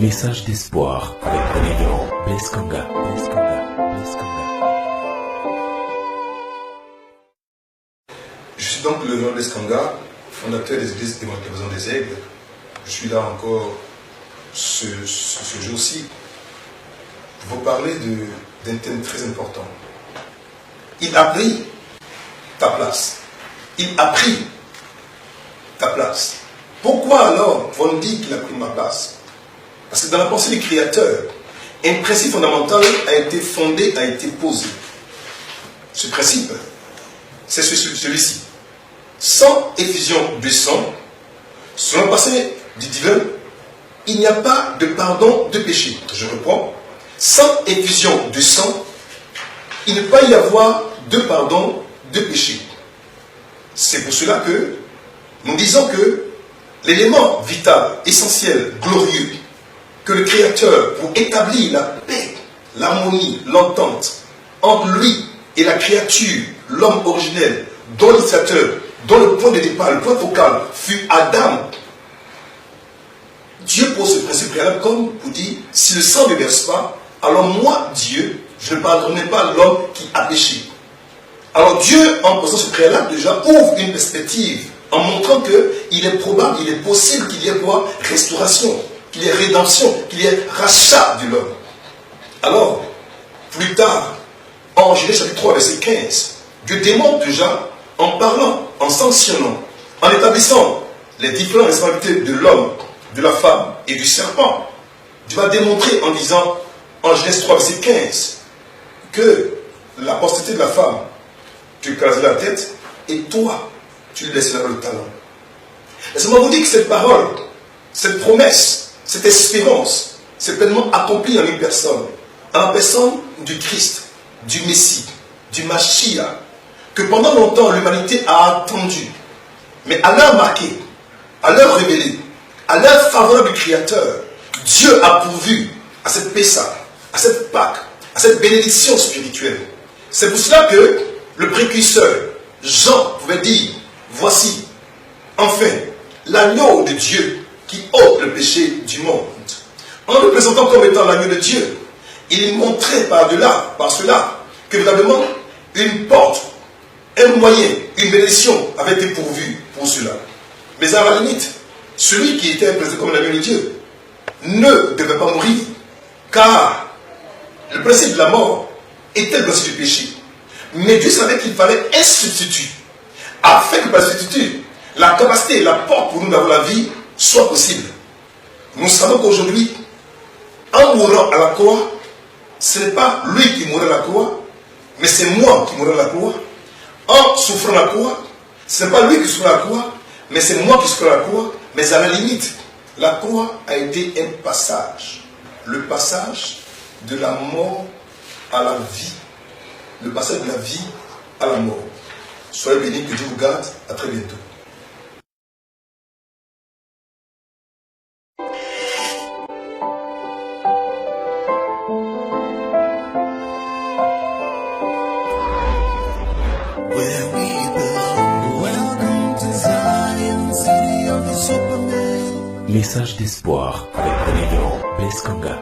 Message d'espoir avec le révérend Blaise Kanga. Je suis donc le révérend Blaise Kanga, fondateur des églises évangélisations des Aigles. Je suis là encore ce jour-ci pour vous parler d'un thème très important. Il a pris ta place. Il a pris ta place. Pourquoi alors on dit qu'il a pris ma place? Parce que dans la pensée du Créateur, un principe fondamental a été fondé, a été posé. Ce principe, c'est celui-ci. Sans effusion de sang, selon le passé du divin, il n'y a pas de pardon de péché. Je reprends. Sans effusion de sang, il ne peut pas y avoir de pardon de péché. C'est pour cela que nous disons que l'élément vital, essentiel, glorieux, que le Créateur, pour établir la paix, l'harmonie, l'entente entre lui et la créature, l'homme originel, dont l'initiateur, dont le point de départ, le point focal fut Adam, Dieu pose ce principe préalable comme pour dire, si le sang ne verse pas, alors moi, Dieu, je ne pardonnerai pas l'homme qui a péché. Alors Dieu, en posant ce préalable, déjà ouvre une perspective, en montrant qu'il est probable, il est possible qu'il y ait quoi? Restauration, qu'il y ait rédemption, qu'il y ait rachat de l'homme. Alors, plus tard, en Genèse chapitre 3, verset 15, Dieu démontre déjà, en parlant, en sanctionnant, en établissant les différentes responsabilités de l'homme, de la femme et du serpent. Dieu va démontrer en disant, en Genèse 3, verset 15, que la postérité de la femme, tu lui écraseras la tête, et toi, tu lui laisseras le talon. Laissez-moi vous dire que cette parole, cette promesse, cette espérance, s'est pleinement accomplie en une personne, en la personne du Christ, du Messie, du Mashiach, que pendant longtemps l'humanité a attendu. Mais à l'heure marquée, à l'heure révélée, à l'heure favorable du Créateur, Dieu a pourvu à cette Pessah, à cette Pâque, à cette bénédiction spirituelle. C'est pour cela que le précurseur, Jean, pouvait dire, voici, enfin, l'agneau de Dieu qui ôte le péché du monde. En le présentant comme étant l'agneau de Dieu, il montrait par cela, que véritablement, une porte, un moyen, une bénédiction avait été pourvue pour cela. Mais à la limite, celui qui était présenté comme l'agneau de Dieu ne devait pas mourir, car le principe de la mort était le principe du péché. Mais Dieu savait qu'il fallait un substitut, afin que par le substitut, la capacité, la porte pour nous d'avoir la vie soit possible. Nous savons qu'aujourd'hui, en mourant à la croix, ce n'est pas lui qui mourra à la croix, mais c'est moi qui mourrai à la croix. En souffrant la croix, ce n'est pas lui qui souffre la croix, mais c'est moi qui souffre la croix. Mais à la limite, la croix a été un passage. Le passage de la mort à la vie. Le passage de la vie à la mort. Soyez bénis, que Dieu vous garde. À très bientôt. Message d'espoir avec le révérend Blaise Kanga.